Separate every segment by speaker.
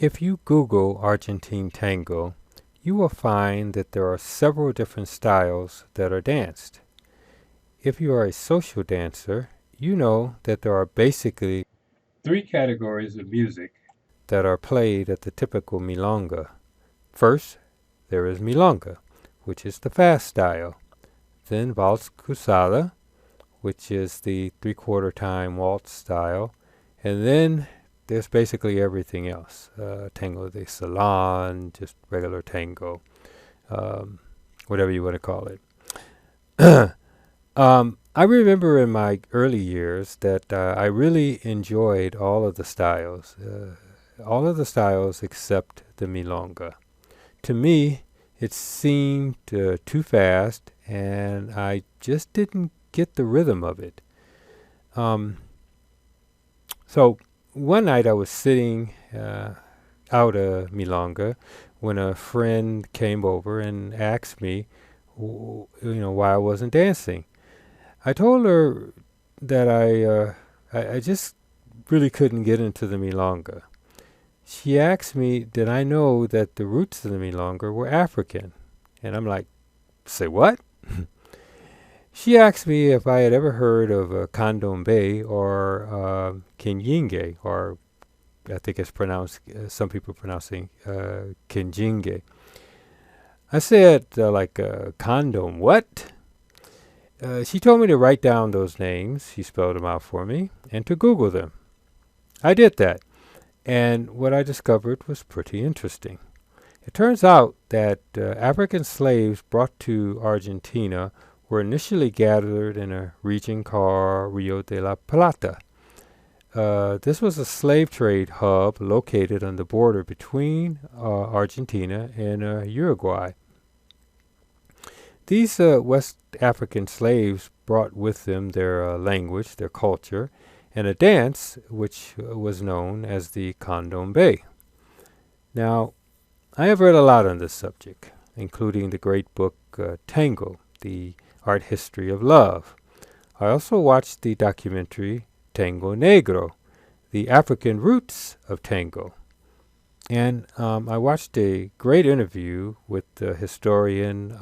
Speaker 1: If you Google Argentine tango, you will find that there are several different styles that are danced. If you are a social dancer, you know that there are basically three categories of music that are played at the typical milonga. First, there is milonga, which is the fast style. Then valse cruzada, which is the three-quarter time waltz style. And then there's basically everything else. Tango de salon, just regular tango, um, whatever you want to call it. I remember in my early years that I really enjoyed all of the styles except the milonga. To me, it seemed too fast, and I just didn't get the rhythm of it. Um, so one night I was sitting out a milonga when a friend came over and asked me, why I wasn't dancing. I told her that I just really couldn't get into the milonga. She asked me, did I know that the roots of the milonga were African? And I'm like, say what? She asked me if I had ever heard of candombe or kinyinge, or I think it's pronounced, some people pronouncing kinjinge. I said, condom, what? She told me to write down those names, she spelled them out for me, and to Google them. I did that, and what I discovered was pretty interesting. It turns out that African slaves brought to Argentina were initially gathered in a region called Rio de la Plata. This was a slave trade hub located on the border between Argentina and Uruguay. These West African slaves brought with them their language, their culture, and a dance which was known as the candombe. Now, I have read a lot on this subject, including the great book Tango, The Art History of Love. I also watched the documentary Tango Negro, The African Roots of Tango. And I watched a great interview with the historian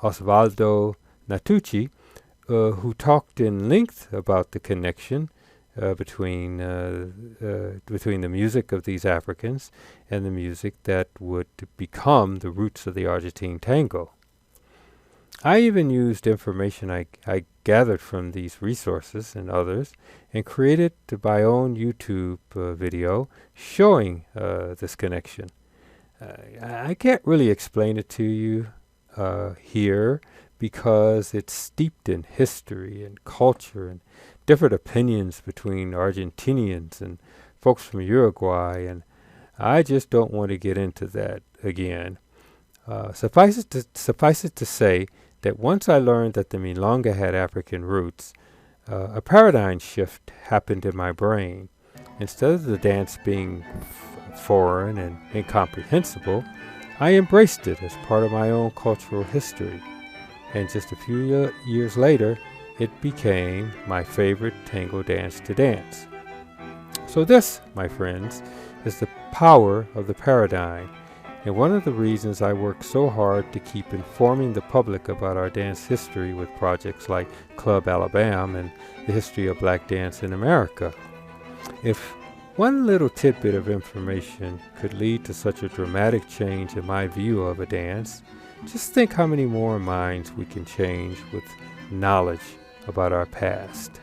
Speaker 1: Osvaldo Natucci, who talked in length about the connection between the music of these Africans and the music that would become the roots of the Argentine tango. I even used information I gathered from these resources and others and created my own YouTube video showing this connection. I can't really explain it to you here because it's steeped in history and culture and different opinions between Argentinians and folks from Uruguay, and I just don't want to get into that again. Suffice it to say that once I learned that the milonga had African roots, a paradigm shift happened in my brain. Instead of the dance being foreign and incomprehensible, I embraced it as part of my own cultural history. And just a few years later, it became my favorite tango dance to dance. So this, my friends, is the power of the paradigm, and one of the reasons I work so hard to keep informing the public about our dance history with projects like Club Alabam and the history of black dance in America. If one little tidbit of information could lead to such a dramatic change in my view of a dance, just think how many more minds we can change with knowledge about our past.